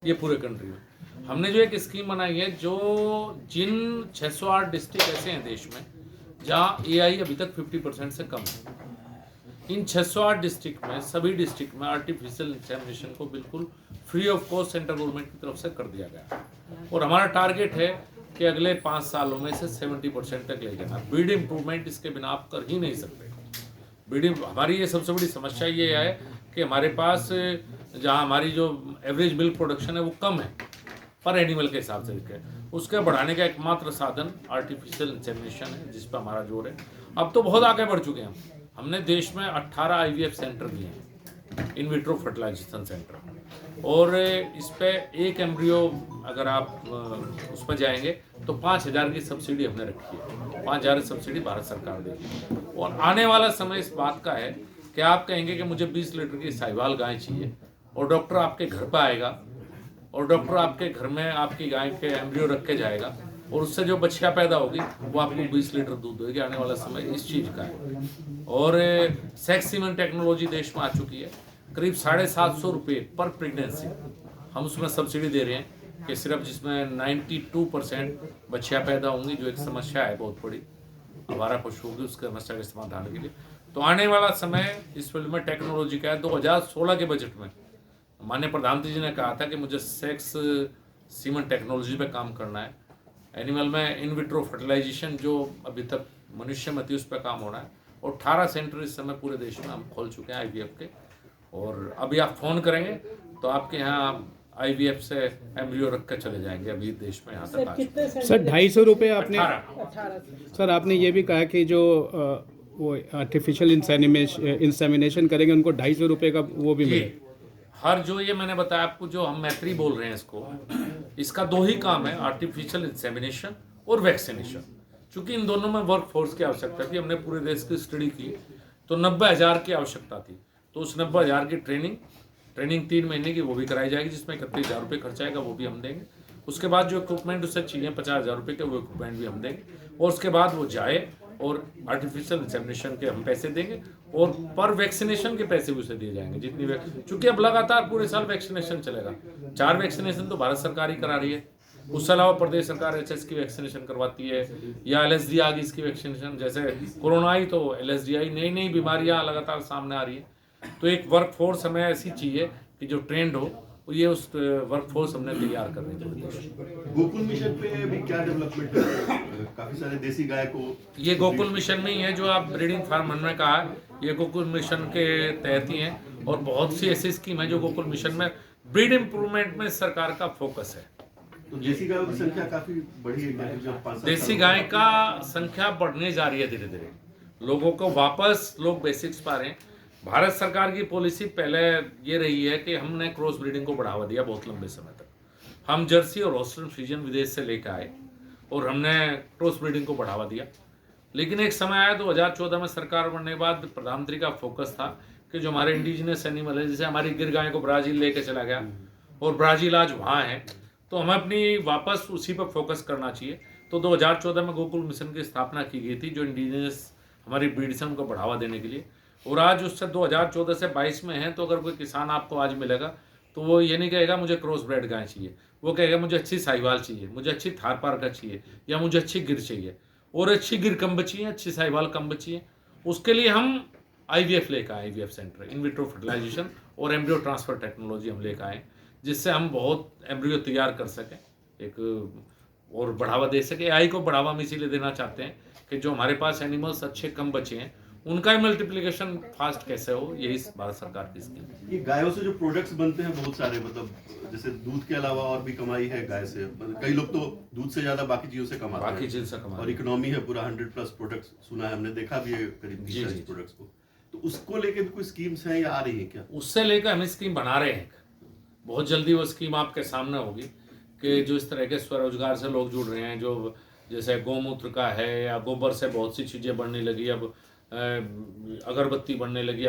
ये पूरे कंट्री में हमने जो एक स्कीम बनाई है, जो जिन 608 डिस्ट्रिक्ट ऐसे हैं देश में जहाँ एआई अभी तक 50% से कम है, इन 608 डिस्ट्रिक्ट में सभी डिस्ट्रिक्ट में आर्टिफिशियल इंसेमिनेशन को बिल्कुल free of cost central government की तरफ से कर दिया गया है। और हमारा टारगेट है कि अगले 5 सालों में से 70% तक ले जाना। ब्रीड इम्प्रूवमेंट इसके बिना आप कर ही नहीं सकते। ब्रीडिंग हमारी ये सबसे बड़ी समस्या ये है कि हमारे पास जहाँ हमारी जो एवरेज मिल्क प्रोडक्शन है वो कम है पर एनिमल के हिसाब से है, उसके बढ़ाने का एकमात्र साधन आर्टिफिशियल इंसेमिनेशन है, जिस पर हमारा जोर है। अब तो बहुत आगे बढ़ चुके हैं हमने देश में 18 आईवीएफ सेंटर दिए हैं, इन विट्रो फर्टिलाइजेशन सेंटर, और इस पे एक एम्ब्रियो अगर आप उस पर जाएंगे तो 5,000 की सब्सिडी हमने रखी है। 5,000 सब्सिडी भारत सरकार देगी। और आने वाला समय इस बात का है कि आप कहेंगे कि मुझे 20 लीटर की साहिवाल गाय चाहिए, और डॉक्टर आपके घर पर आएगा और डॉक्टर आपके घर में आपकी गाय के एम्ब्रियो रख के जाएगा, और उससे जो बच्चियाँ पैदा होगी वो आपको 20 लीटर दूध देगी। आने वाला समय इस चीज़ का है। और सेक्स सीमेन टेक्नोलॉजी देश में आ चुकी है। करीब 750 रुपये पर प्रेगनेंसी हम उसमें सब्सिडी दे रहे हैं कि सिर्फ जिसमें 92% बच्चियाँ पैदा होंगी, जो एक समस्या है बहुत बड़ी हमारा पशु होगी, उसके समस्या के समाधान के लिए। तो आने वाला समय इस फील्ड में टेक्नोलॉजी का है। 2016 के बजट में माननीय प्रधानमंत्री जी ने कहा था कि मुझे सेक्स सीमेन टेक्नोलॉजी पे काम करना है। एनिमल में इन विट्रो फर्टिलाइजेशन जो अभी तक मनुष्य में थी उस पर काम होना है। और 18 सेंटर इस समय पूरे देश में हम खोल चुके हैं आईवीएफ के। और अभी आप फ़ोन करेंगे तो आपके यहाँ आईवीएफ से एम्ब्रियो रख कर चले जाएंगे। अभी देश में यहाँ तक आ चुके हैं। सर 250 रुपये आपने 18। सर आपने ये भी कहा कि जो वो आर्टिफिशियल इंसेमिनेशन करेंगे उनको 250 रुपये का वो भी मिले। हर जो ये मैंने बताया आपको, जो हम मैत्री बोल रहे हैं इसको, इसका 2 ही काम है, आर्टिफिशियल इंसेमिनेशन और वैक्सीनेशन। चूंकि इन दोनों में वर्क फोर्स की आवश्यकता थी, हमने पूरे देश की स्टडी की तो 90,000 की आवश्यकता थी। तो उस 90,000 की ट्रेनिंग 3 महीने की वो भी कराई जाएगी, जिसमें 31,000 रुपये खर्च आएगा, वो भी हम देंगे। उसके बाद जो इक्विपमेंट उससे चाहिए 50,000 रुपये के, वो इक्विपमेंट भी हम देंगे। और उसके बाद वो जाए और आर्टिफिशियल इंसेमिनेशन के हम पैसे देंगे, और पर वैक्सीनेशन के पैसे भी उसे दिए जाएंगे जितनी चूंकि अब लगातार पूरे साल वैक्सीनेशन चलेगा। 4 वैक्सीनेशन तो भारत सरकार ही करा रही है, उसके अलावा प्रदेश सरकार एचएस की वैक्सीनेशन करवाती है, या एलएसडी आ गई इसकी वैक्सीनेशन। जैसे कोरोना आई तो एलएसडी आई, नई नई बीमारियां लगातार सामने आ रही है। तो एक वर्क फोर्स हमें ऐसी चाहिए कि जो ट्रेंड हो, ये उस वर्क फोर्स हमने तैयार करनी चाहिए। गोकुल मिशन पे भी क्या डेवलपमेंट है? काफी सारे देसी गाय को ये गोकुल मिशन में ही है, जो आप ब्रीडिंग फार्म हमने कहा है, ये गोकुल मिशन के तहत ही है। और बहुत सी ऐसी स्कीम है जो गोकुल मिशन में ब्रीड इम्प्रूवमेंट में सरकार का फोकस है। तो देसी गायों की संख्या काफी बढ़ी है। देसी गाय का संख्या बढ़ने जा रही है धीरे धीरे। लोगों को वापस लोग बेसिक्स पा रहे हैं। भारत सरकार की पॉलिसी पहले ये रही है कि हमने क्रॉस ब्रीडिंग को बढ़ावा दिया बहुत लंबे समय तक। हम जर्सी और ऑस्ट्रेलियन फ्रीजियन विदेश से लेकर आए और हमने क्रॉस ब्रीडिंग को बढ़ावा दिया। लेकिन एक समय आया 2014 में सरकार बनने के बाद प्रधानमंत्री का फोकस था कि जो हमारे इंडिजिनस एनिमल है, जैसे हमारी गिर गाय को ब्राज़ील लेके चला गया और ब्राज़ील आज वहाँ है, तो हमें अपनी वापस उसी पर फोकस करना चाहिए। तो 2014 में गोकुल मिशन की स्थापना की गई थी, जो इंडिजिनस हमारी ब्रीड्स हैं उनको बढ़ावा देने के लिए। और आज उससे 2014 से 22 में है, तो अगर कोई किसान आपको आज मिलेगा तो वो ये नहीं कहेगा मुझे क्रॉस ब्रेड गाय चाहिए, वो कहेगा मुझे अच्छी साहिवाल चाहिए, मुझे अच्छी थारपारकर चाहिए, या मुझे अच्छी गिर चाहिए, और अच्छी गिर कम बची है, अच्छी साहिवाल कम बची है। उसके लिए हम आईवीएफ लेकर आए, IVF centre, in vitro fertilisation और एम्ब्रियो ट्रांसफर टेक्नोलॉजी हम लेकर आए, जिससे हम बहुत एम्ब्रियो तैयार कर सकें एक और बढ़ावा दे सके। एआई को बढ़ावा हम इसीलिए देना चाहते हैं कि जो हमारे पास एनिमल्स अच्छे कम बचे हैं उनका मल्टीप्लिकेशन फास्ट कैसे हो, यही भारत सरकार की स्कीम। ये गायों से जो प्रोडक्ट्स बनते हैं बहुत सारे, मतलब जैसे दूध के अलावा और भी कमाई है गाय से। कई लोग तो दूध से ज्यादा बाकी चीजों से कमाते हैं, बाकी चीज से कमाते हैं। और इकोनॉमी है पूरा 100+ प्रोडक्ट्स सुना है, हमने देखा भी है करीब 30 प्रोडक्ट्स को। तो उसको लेके भी कोई स्कीम्स हैं या आ रही है क्या? उससे लेकर हम स्कीम बना रहे हैं। बहुत जल्दी वो स्कीम आपके सामने होगी कि जो इस तरह के स्वरोजगार से लोग जुड़ रहे हैं, जो जैसे गौमूत्र का है या गोबर से बहुत सी चीज़ें बनने लगी, अब अगरबत्ती बनने लगी।